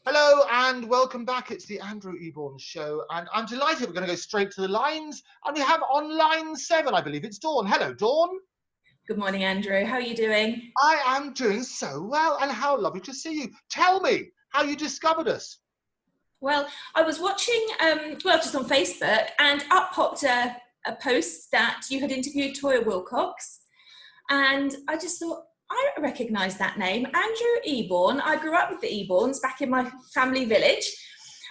Hello and welcome back. It's the Andrew Eborn show, and I'm delighted we're going to go straight to the lines. And we have on line 7, I believe it's Dawn. Hello, Dawn. Good morning, Andrew. How are you doing? I am doing so well, and how lovely to see you. Tell me how you discovered us. Well, I was watching, just on Facebook, and up popped a post that you had interviewed Toya Wilcox, and I just thought, I recognise that name, Andrew Eborn. I grew up with the Eborns back in my family village,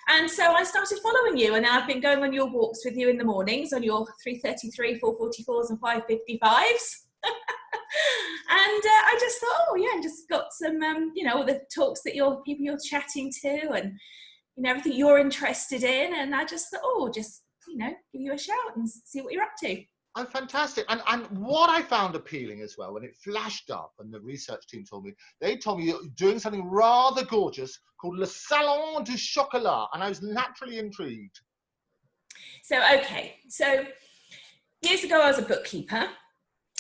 and so I started following you, and I've been going on your walks with you in the mornings on your 3:33, 4:44s and 5:55s. And I just thought, oh yeah, and just got some, all the talks that people you're chatting to, and everything you're interested in, and I just thought, oh, just give you a shout and see what you're up to. Oh, fantastic. And what I found appealing as well, when it flashed up and the research team told me, they told me you're doing something rather gorgeous called Le Salon du Chocolat, and I was naturally intrigued. So years ago I was a bookkeeper.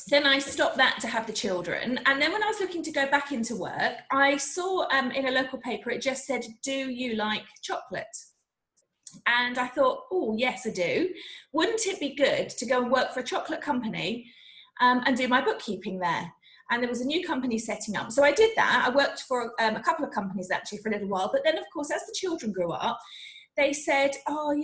Then I stopped that to have the children. And then when I was looking to go back into work, I saw in a local paper, it just said, do you like chocolate? And I thought, oh, yes, I do. Wouldn't it be good to go and work for a chocolate company and do my bookkeeping there? And there was a new company setting up. So I did that. I worked for a couple of companies actually for a little while. But then, of course, as the children grew up, they said, oh,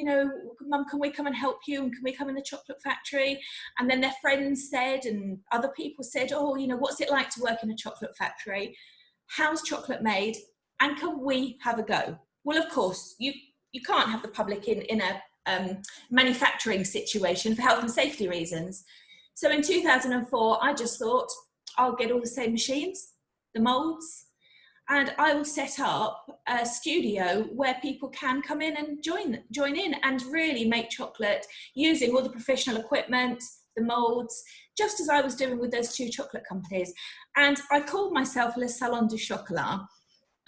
Mum, can we come and help you? And can we come in the chocolate factory? And then their friends said, and other people said, oh, what's it like to work in a chocolate factory? How's chocolate made? And can we have a go? Well, of course, you can't have the public in a manufacturing situation for health and safety reasons. So in 2004, I just thought, I'll get all the same machines, the molds, and I will set up a studio where people can come in and join in and really make chocolate using all the professional equipment, the molds, just as I was doing with those two chocolate companies. And I called myself Le Salon du Chocolat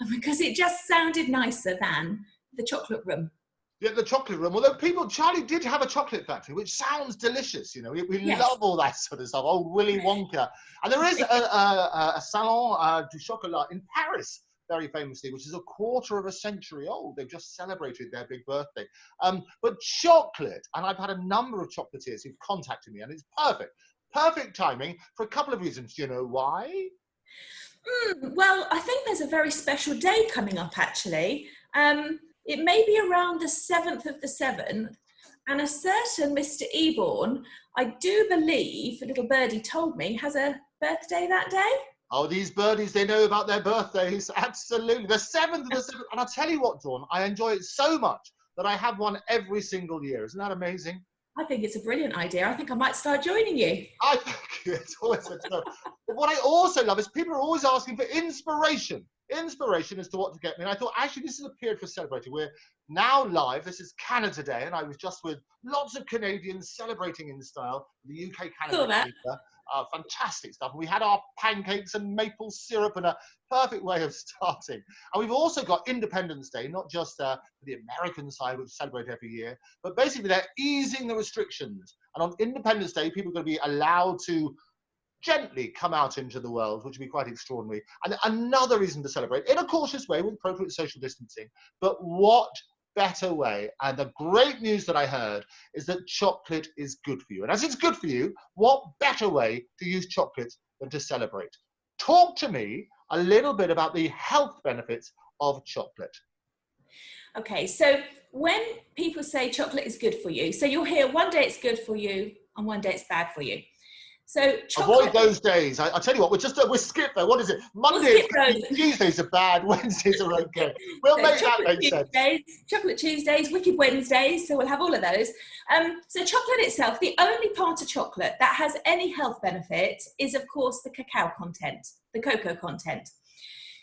because it just sounded nicer than the chocolate room. Yeah, the chocolate room. Although Charlie did have a chocolate factory, which sounds delicious. We Yes. love all that sort of stuff. Old Willy Wonka. And there is a Salon du Chocolat in Paris, very famously, which is a quarter of a century old. They've just celebrated their big birthday. But chocolate, and I've had a number of chocolatiers who've contacted me, and it's perfect timing for a couple of reasons. Do you know why? Well, I think there's a very special day coming up, actually. It may be around the 7th of the 7th, and a certain Mr. Eborn, I do believe, a little birdie told me, has a birthday that day. Oh, these birdies, they know about their birthdays. Absolutely. The 7th of the 7th. And I'll tell you what, Dawn, I enjoy it so much that I have one every single year. Isn't that amazing? I think it's a brilliant idea. I think I might start joining you. I think it's always a joke. But what I also love is people are always asking for inspiration as to what to get me. And I thought, actually, this is a period for celebrating. We're now live. This is Canada Day, and I was just with lots of Canadians celebrating in style. The UK-Canada paper. Fantastic stuff. We had our pancakes and maple syrup, and a perfect way of starting. And we've also got Independence Day, not just the American side, which celebrate every year, but basically they're easing the restrictions. And on Independence Day, people are going to be allowed to gently come out into the world, which would be quite extraordinary. And another reason to celebrate in a cautious way with appropriate social distancing. But what better way? And the great news that I heard is that chocolate is good for you. And as it's good for you, what better way to use chocolate than to celebrate? Talk to me a little bit about the health benefits of chocolate. Okay, so when people say chocolate is good for you, so you'll hear one day it's good for you and one day it's bad for you. So avoid those days. I tell you what, we'll skip there. What is it? Mondays, Tuesdays are bad. Wednesdays are okay. We'll make that make sense. Chocolate Tuesdays, Wicked Wednesdays. So we'll have all of those. So chocolate itself, the only part of chocolate that has any health benefit is, of course, the cacao content, the cocoa content.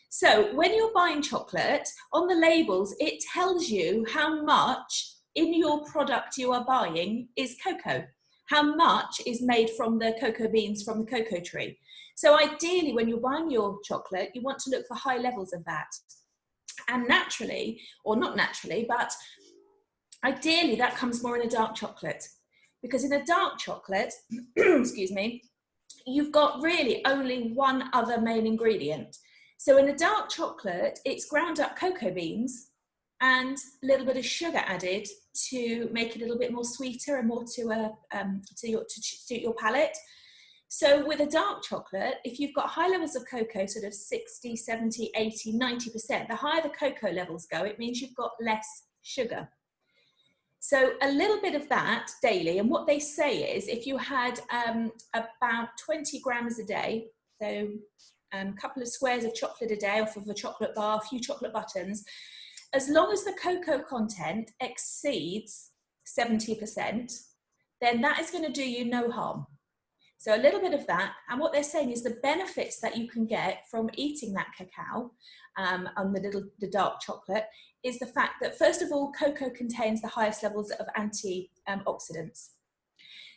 So when you're buying chocolate, on the labels, it tells you how much in your product you are buying is cocoa. How much is made from the cocoa beans from the cocoa tree. So ideally, when you're buying your chocolate, you want to look for high levels of that. And naturally, or not naturally, but ideally that comes more in a dark chocolate. Because in a dark chocolate, excuse me, you've got really only one other main ingredient. So in the dark chocolate, it's ground up cocoa beans and a little bit of sugar added to make it a little bit more sweeter and more to suit your palate. So with a dark chocolate, if you've got high levels of cocoa, sort of 60, 70, 80, 90%, the higher the cocoa levels go, it means you've got less sugar. So a little bit of that daily, and what they say is if you had about 20 grams a day, so a couple of squares of chocolate a day off of a chocolate bar, a few chocolate buttons, as long as the cocoa content exceeds 70%, then that is going to do you no harm. So a little bit of that, and what they're saying is the benefits that you can get from eating that cacao on the dark chocolate is the fact that, first of all, cocoa contains the highest levels of antioxidants.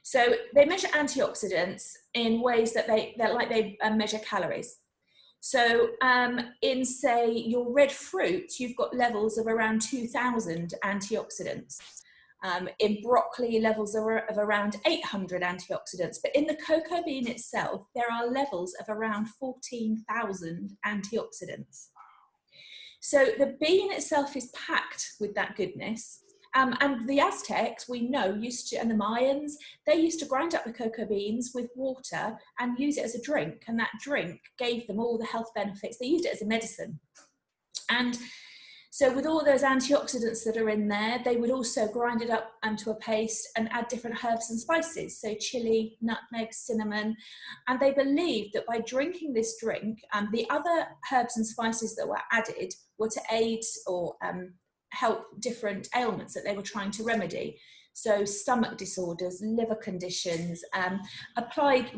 So they measure antioxidants in ways that they measure calories. So in, say, your red fruit, you've got levels of around 2,000 antioxidants. In broccoli, levels of around 800 antioxidants. But in the cocoa bean itself, there are levels of around 14,000 antioxidants. So the bean itself is packed with that goodness. And the Aztecs, we know, and the Mayans, they used to grind up the cocoa beans with water and use it as a drink. And that drink gave them all the health benefits. They used it as a medicine. And so with all those antioxidants that are in there, they would also grind it up to a paste and add different herbs and spices. So chili, nutmeg, cinnamon. And they believed that by drinking this drink, the other herbs and spices that were added were to aid or help different ailments that they were trying to remedy. So stomach disorders, liver conditions,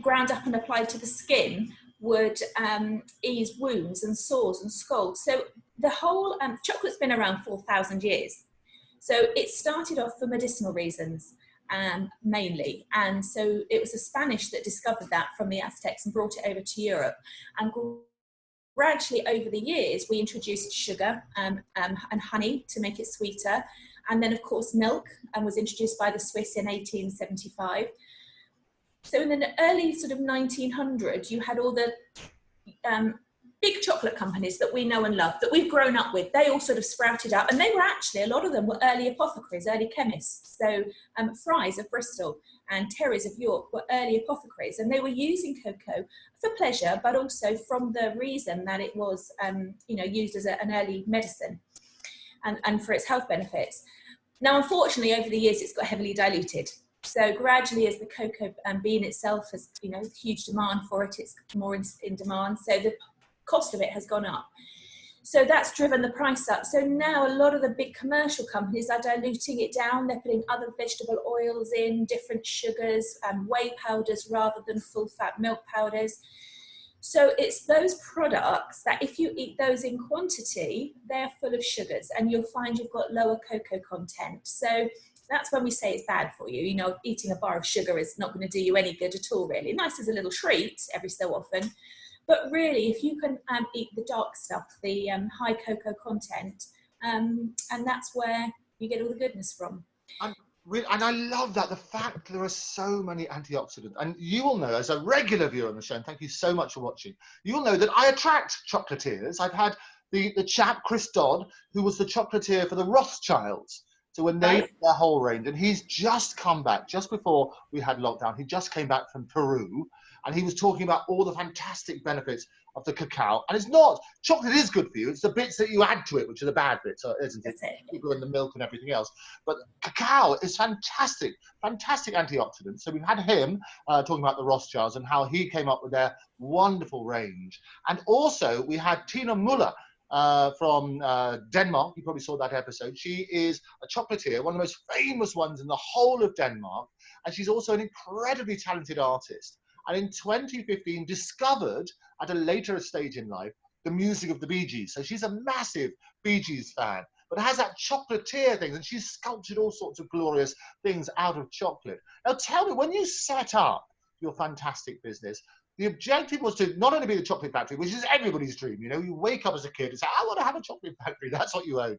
ground up and applied to the skin would ease wounds and sores and scalds. So the whole chocolate's been around 4,000 years. So it started off for medicinal reasons mainly. And so it was the Spanish that discovered that from the Aztecs and brought it over to Europe. And gradually over the years, we introduced sugar and honey to make it sweeter. And then, of course, milk was introduced by the Swiss in 1875. So in the early sort of 1900s, you had all the big chocolate companies that we know and love, that we've grown up with. They all sort of sprouted up, and they were actually, a lot of them were early apothecaries, early chemists. So Shrives of Bristol and Terry's of York were early apothecaries, and they were using cocoa for pleasure, but also from the reason that it was used as an early medicine and for its health benefits. Now, unfortunately, over the years, it's got heavily diluted. So gradually, as the cocoa bean itself has, huge demand for it, it's more in demand. So the cost of it has gone up. So that's driven the price up. So now a lot of the big commercial companies are diluting it down. They're putting other vegetable oils in, different sugars, whey powders rather than full fat milk powders. So it's those products that if you eat those in quantity, they're full of sugars, and you'll find you've got lower cocoa content. So that's when we say it's bad for you. Eating a bar of sugar is not going to do you any good at all, really. Nice as a little treat every so often. But really, if you can eat the dark stuff, the high cocoa content, and that's where you get all the goodness from. And I love that, the fact there are so many antioxidants. And you will know, as a regular viewer on the show, and thank you so much for watching, you will know that I attract chocolatiers. I've had the chap, Chris Dodd, who was the chocolatier for the Rothschilds. So when they did their whole range, and he's just come back, just before we had lockdown, he just came back from Peru, and he was talking about all the fantastic benefits of the cacao. And it's not, chocolate is good for you, it's the bits that you add to it, which are the bad bits, isn't it? Sugar and the milk and everything else. But cacao is fantastic, fantastic antioxidants. So we've had him talking about the Rothschilds and how he came up with their wonderful range. And also we had Tina Muller, from Denmark. You probably saw that episode. She is a chocolatier, one of the most famous ones in the whole of Denmark, and she's also an incredibly talented artist. And in 2015 discovered at a later stage in life the music of the Bee Gees. So she's a massive Bee Gees fan, but has that chocolatier thing, and she's sculptured all sorts of glorious things out of chocolate. Now tell me, when you set up your fantastic business, the objective was to not only be the chocolate factory, which is everybody's dream. You wake up as a kid and say, I want to have a chocolate factory. That's what you own.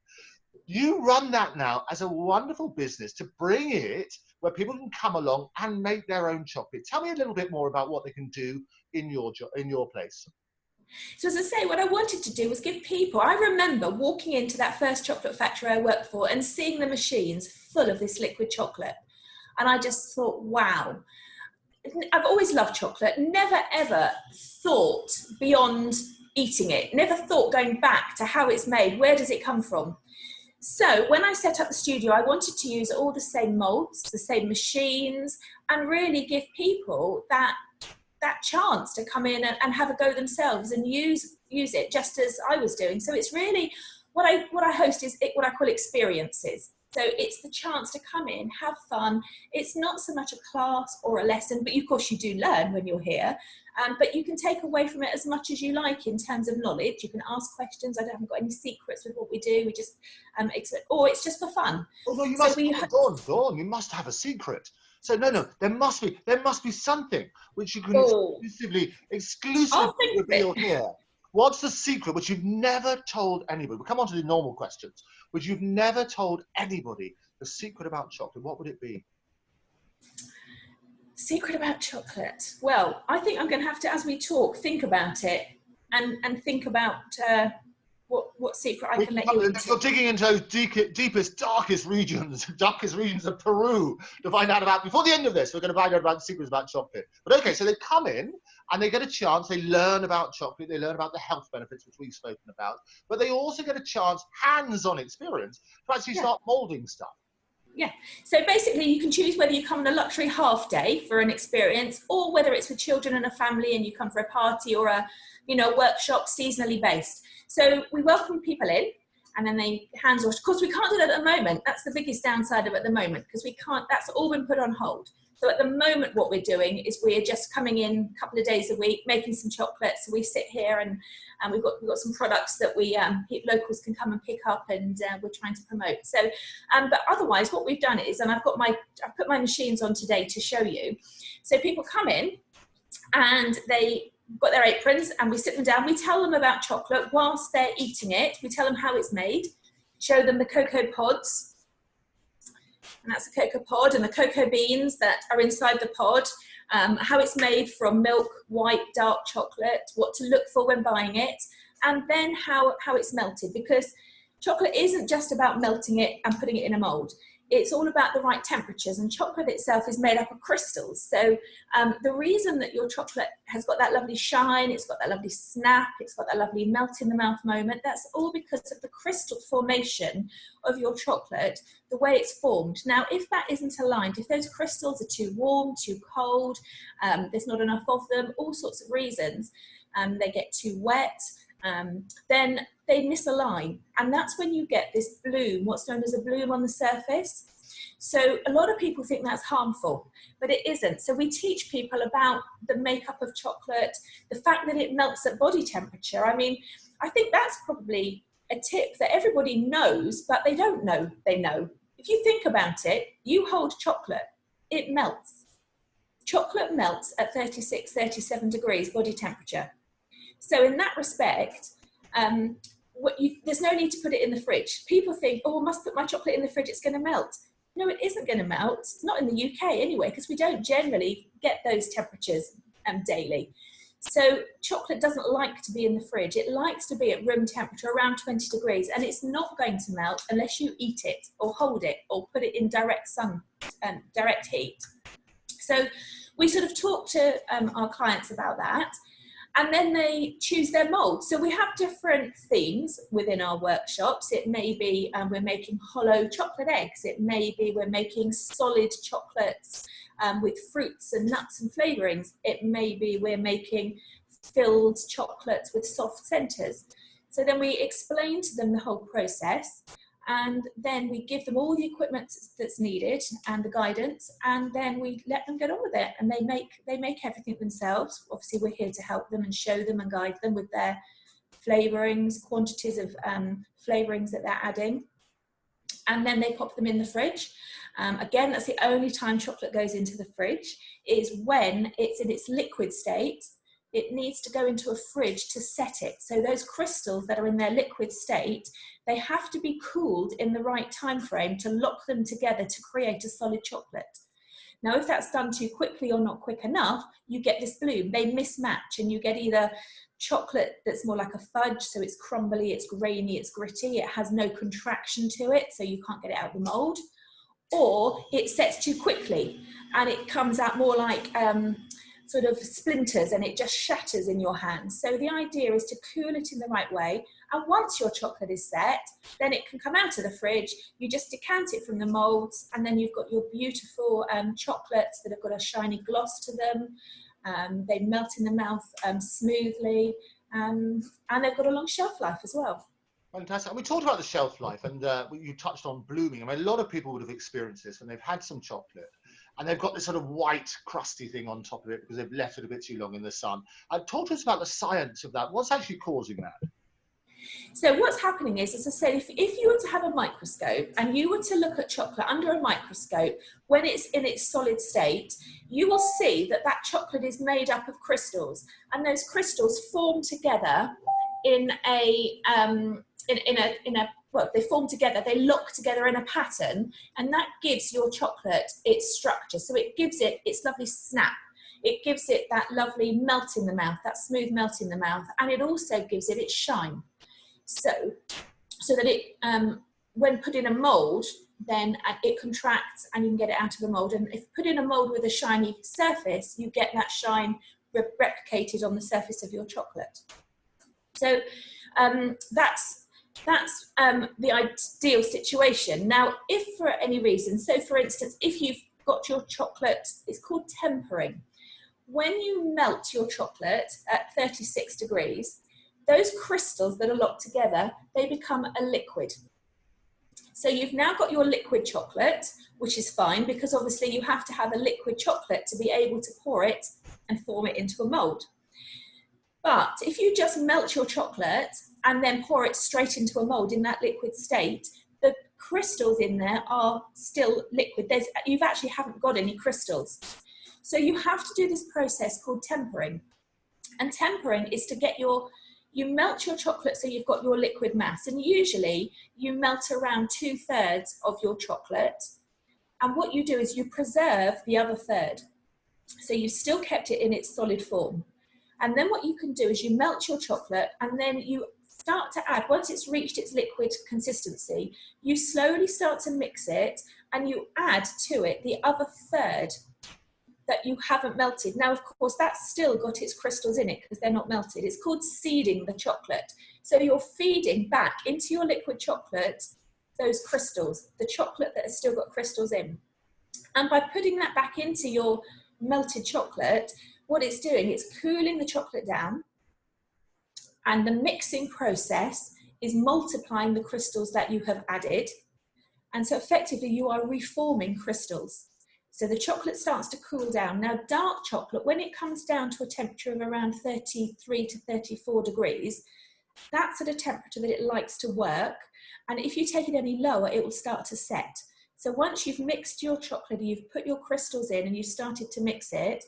You run that now as a wonderful business to bring it where people can come along and make their own chocolate. Tell me a little bit more about what they can do in your place. So as I say, what I wanted to do was give people, I remember walking into that first chocolate factory I worked for and seeing the machines full of this liquid chocolate. And I just thought, wow, I've always loved chocolate, never ever thought beyond eating it, never thought going back to how it's made, where does it come from? So when I set up the studio, I wanted to use all the same molds, the same machines, and really give people that chance to come in and have a go themselves and use it just as I was doing. So it's really what I host is what I call experiences. So it's the chance to come in, have fun. It's not so much a class or a lesson, but of course you do learn when you're here. But you can take away from it as much as you like in terms of knowledge. You can ask questions. I haven't got any secrets with what we do. We just, or it's just for fun. Although you must, Dawn, you must have a secret. So no, there must be something which you can exclusively reveal here. What's the secret which you've never told anybody? We'll come on to the normal questions, which you've never told anybody. The secret about chocolate, what would it be? Secret about chocolate. Well, I think I'm going to have to, as we talk, think about it and think about what secret I can let you into. You're digging into those deepest, darkest regions of Peru to find out about. Before the end of this, we're going to find out about the secrets about chocolate. But okay, so they come in and they get a chance. They learn about chocolate. They learn about the health benefits, which we've spoken about. But they also get a chance, hands-on experience, to actually start moulding stuff. Yeah, so basically you can choose whether you come on a luxury half day for an experience or whether it's with children and a family and you come for a party or a workshop seasonally based. So we welcome people in and then they hands wash. Of course, we can't do that at the moment. That's the biggest downside of it at the moment because we can't, that's all been put on hold. So at the moment, what we're doing is we're just coming in a couple of days a week, making some chocolate. So we sit here and we've got some products that we locals can come and pick up, and we're trying to promote. So, but otherwise, what we've done is, and I've put my machines on today to show you. So people come in and they got their aprons, and we sit them down. We tell them about chocolate whilst they're eating it. We tell them how it's made, show them the cocoa pods. And that's a cocoa pod and the cocoa beans that are inside the pod, how it's made from milk, white, dark chocolate, what to look for when buying it, and then how it's melted, because chocolate isn't just about melting it and putting it in a mold. It's all about the right temperatures, and chocolate itself is made up of crystals. So the reason that your chocolate has got that lovely shine, it's got that lovely snap, it's got that lovely melt in the mouth moment, that's all because of the crystal formation of your chocolate, the way it's formed. Now, if that isn't aligned, if those crystals are too warm, too cold, there's not enough of them, all sorts of reasons, they get too wet, then they misalign, and that's when you get this bloom, what's known as a bloom on the surface. So a lot of people think that's harmful, but it isn't. So we teach people about the makeup of chocolate, the fact that it melts at body temperature. I mean, I think that's probably a tip that everybody knows, but they don't know they know. If you think about it, you hold chocolate, it melts. Chocolate melts at 36, 37 degrees body temperature. So in that respect, there's no need to put it in the fridge. People think, oh, I must put my chocolate in the fridge, it's going to melt. No, it isn't going to melt. Not in the UK anyway, because we don't generally get those temperatures daily. So chocolate doesn't like to be in the fridge. It likes to be at room temperature, around 20 degrees, and it's not going to melt unless you eat it or hold it or put it in direct sun, direct heat. So we sort of talk to our clients about that. And then they choose their mold. So we have different themes within our workshops. It may be we're making hollow chocolate eggs. It may be we're making solid chocolates with fruits and nuts and flavourings. It may be we're making filled chocolates with soft centres. So then we explain to them the whole process, and then we give them all the equipment that's needed and the guidance, and then we let them get on with it, and they make everything themselves. Obviously we're here to help them and show them and guide them with their flavourings, quantities of flavourings that they're adding, and then they pop them in the fridge. Again, that's the only time chocolate goes into the fridge, is when it's in its liquid state. It needs to go into a fridge to set it. So those crystals that are in their liquid state, they have to be cooled in the right time frame to lock them together to create a solid chocolate. Now, if that's done too quickly or not quick enough, you get this bloom. They mismatch, and you get either chocolate that's more like a fudge, so it's crumbly, it's grainy, it's gritty, it has no contraction to it, so you can't get it out of the mold, or it sets too quickly and it comes out more like sort of splinters, and it just shatters in your hands. So the idea is to cool it in the right way, and once your chocolate is set, then it can come out of the fridge. You just decant it from the molds, and then you've got your beautiful chocolates that have got a shiny gloss to them. They melt in the mouth smoothly, and they've got a long shelf life as well. Fantastic. And we talked about the shelf life, and you touched on blooming. I mean, a lot of people would have experienced this when they've had some chocolate and they've got this sort of white crusty thing on top of it because they've left it a bit too long in the sun. Talk to us about the science of that. What's actually causing that? So what's happening is, as I said, if you were to have a microscope and you were to look at chocolate under a microscope when it's in its solid state, you will see that that chocolate is made up of crystals, and those crystals form together well, they form together, they lock together in a pattern, and that gives your chocolate its structure. So it gives it its lovely snap. It gives it that lovely melt in the mouth, that smooth melt in the mouth, and it also gives it its shine. So that it, when put in a mold, then it contracts and you can get it out of the mold. And if put in a mold with a shiny surface, you get that shine replicated on the surface of your chocolate. So that's the ideal situation. Now, if for any reason, so for instance, if you've got your chocolate, it's called tempering. When you melt your chocolate at 36 degrees, those crystals that are locked together, they become a liquid. So you've now got your liquid chocolate, which is fine because obviously you have to have a liquid chocolate to be able to pour it and form it into a mold. But if you just melt your chocolate and then pour it straight into a mold in that liquid state, the crystals in there are still liquid. You actually haven't got any crystals. So you have to do this process called tempering. And tempering is to get you melt your chocolate so you've got your liquid mass. And usually you melt around 2/3 of your chocolate. And what you do is you preserve the other third. So you've still kept it in its solid form. And then what you can do is you melt your chocolate, and then you start to add, once it's reached its liquid consistency, you slowly start to mix it, and you add to it the other third that you haven't melted. Now, of course, that's still got its crystals in it because they're not melted. It's called seeding the chocolate. So you're feeding back into your liquid chocolate those crystals, the chocolate that has still got crystals in. And by putting that back into your melted chocolate, what it's doing, it's cooling the chocolate down, and the mixing process is multiplying the crystals that you have added. And so effectively you are reforming crystals. So the chocolate starts to cool down. Now, dark chocolate, when it comes down to a temperature of around 33 to 34 degrees, that's at a temperature that it likes to work. And if you take it any lower, it will start to set. So once you've mixed your chocolate, you've put your crystals in and you've started to mix it,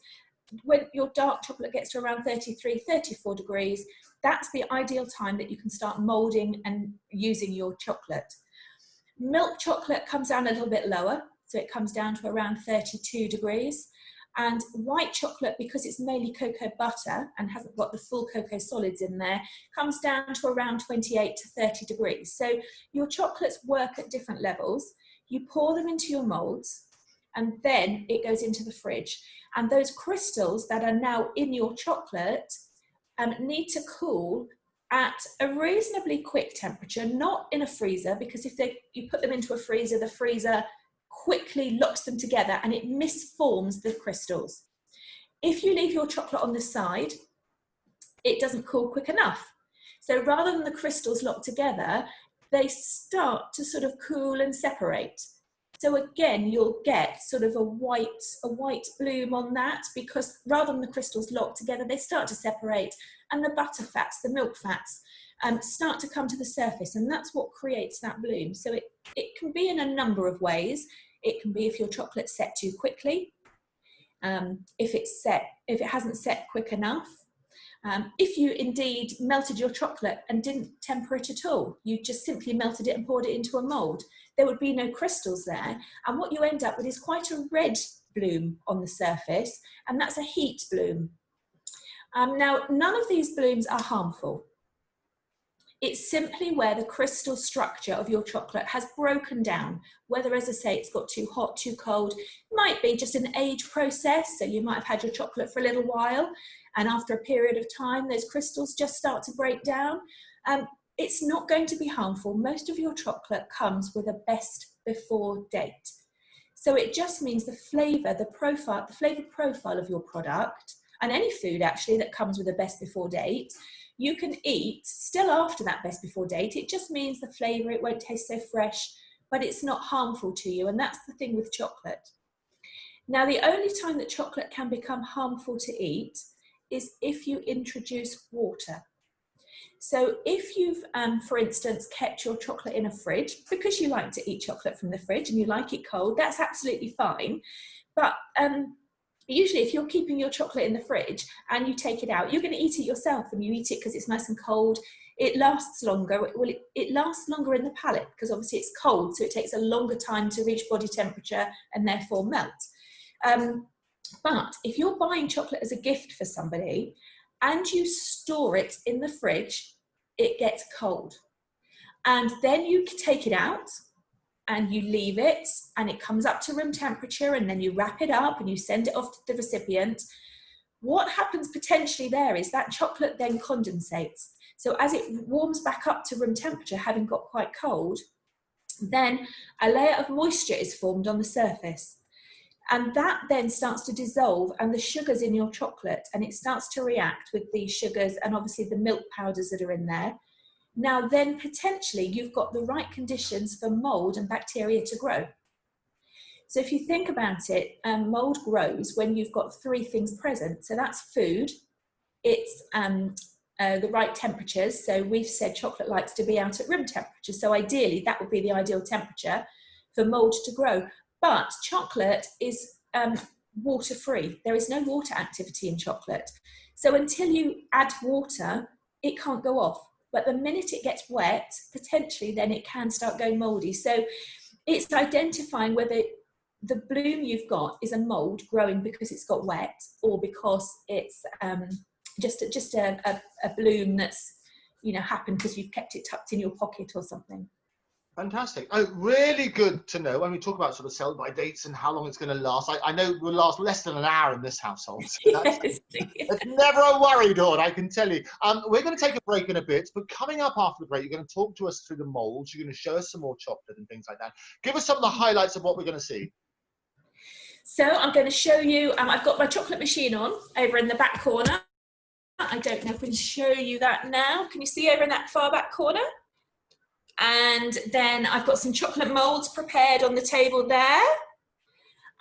when your dark chocolate gets to around 33, 34 degrees, that's the ideal time that you can start molding and using your chocolate. Milk chocolate comes down a little bit lower, so it comes down to around 32 degrees. And white chocolate, because it's mainly cocoa butter and hasn't got the full cocoa solids in there, comes down to around 28 to 30 degrees. So your chocolates work at different levels. You pour them into your molds, and then it goes into the fridge. And those crystals that are now in your chocolate need to cool at a reasonably quick temperature, not in a freezer, because if you put them into a freezer, the freezer quickly locks them together and it misforms the crystals. If you leave your chocolate on the side, it doesn't cool quick enough. So rather than the crystals locked together, they start to sort of cool and separate. So again, you'll get sort of a white bloom on that, because rather than the crystals locked together, they start to separate, and the butter fats, the milk fats, start to come to the surface, and that's what creates that bloom. So it can be in a number of ways. It can be if your chocolate's set too quickly, if it hasn't set quick enough. If you indeed melted your chocolate and didn't temper it at all, you just simply melted it and poured it into a mold, there would be no crystals there. And what you end up with is quite a red bloom on the surface, and that's a heat bloom. Now, none of these blooms are harmful. It's simply where the crystal structure of your chocolate has broken down, whether, as I say, it's got too hot, too cold. It might be just an age process, so you might have had your chocolate for a little while, and after a period of time, those crystals just start to break down. It's not going to be harmful. Most of your chocolate comes with a best before date. So it just means the flavor, the flavor profile of your product, and any food actually that comes with a best before date, you can eat still after that best before date. It just means the flavor, it won't taste so fresh, but it's not harmful to you. And that's the thing with chocolate. Now, the only time that chocolate can become harmful to eat is if you introduce water. So if you've, for instance, kept your chocolate in a fridge because you like to eat chocolate from the fridge and you like it cold, that's absolutely fine. But usually if you're keeping your chocolate in the fridge and you take it out, you're going to eat it yourself, and you eat it because it's nice and cold. It lasts longer. It lasts longer in the palate because obviously it's cold, so it takes a longer time to reach body temperature and therefore melt. But if you're buying chocolate as a gift for somebody and you store it in the fridge, it gets cold. And then you take it out and you leave it and it comes up to room temperature, and then you wrap it up and you send it off to the recipient. What happens potentially there is that chocolate then condensates. So as it warms back up to room temperature, having got quite cold, then a layer of moisture is formed on the surface. And that then starts to dissolve, and the sugars in your chocolate, and it starts to react with the sugars and obviously the milk powders that are in there. Now then potentially you've got the right conditions for mold and bacteria to grow. So if you think about it, mold grows when you've got three things present. So that's food, it's the right temperatures. So we've said chocolate likes to be out at room temperature. So ideally that would be the ideal temperature for mold to grow. But chocolate is water-free. There is no water activity in chocolate. So until you add water, it can't go off. But the minute it gets wet, potentially then it can start going moldy. So it's identifying whether the bloom you've got is a mold growing because it's got wet, or because it's just a bloom that's, you know, happened because you've kept it tucked in your pocket or something. Fantastic. Oh, really good to know. When we talk about sort of sell by dates and how long it's going to last, I know it will last less than an hour in this household. So Yes. it's never a worry, Dawn, I can tell you. We're going to take a break in a bit, but coming up after the break, you're going to talk to us through the molds. You're going to show us some more chocolate and things like that. Give us some of the highlights of what we're going to see. So I'm going to show you, I've got my chocolate machine on over in the back corner. I don't know if I can show you that now. Can you see over in that far back corner? And then I've got some chocolate molds prepared on the table there.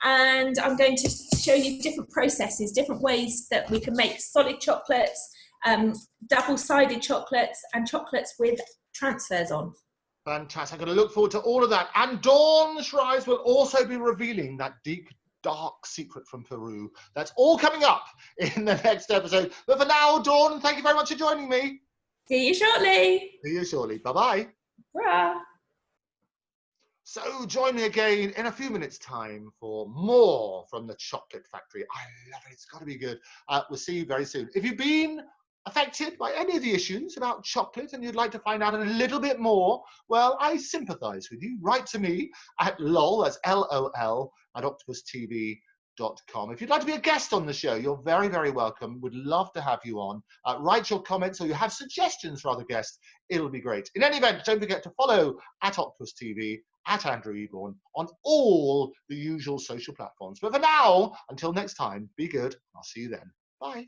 And I'm going to show you different processes, different ways that we can make solid chocolates, double-sided chocolates, and chocolates with transfers on. Fantastic. I'm going to look forward to all of that. And Dawn Shrives will also be revealing that deep, dark secret from Peru. That's all coming up in the next episode. But for now, Dawn, thank you very much for joining me. See you shortly. See you shortly. Bye-bye. Bye. So join me again in a few minutes' time for more from the Chocolate Factory. I love it. It's got to be good. We'll see you very soon. If you've been affected by any of the issues about chocolate and you'd like to find out a little bit more, well, I sympathise with you. Write to me at LOL, that's LOL, at octopustv.com. If you'd like to be a guest on the show, you're very, very welcome. Would love to have you on. Write your comments, or you have suggestions for other guests. It'll be great. In any event, don't forget to follow at Octopus TV, at Andrew Eborn, on all the usual social platforms. But for now, until next time, be good. I'll see you then. Bye.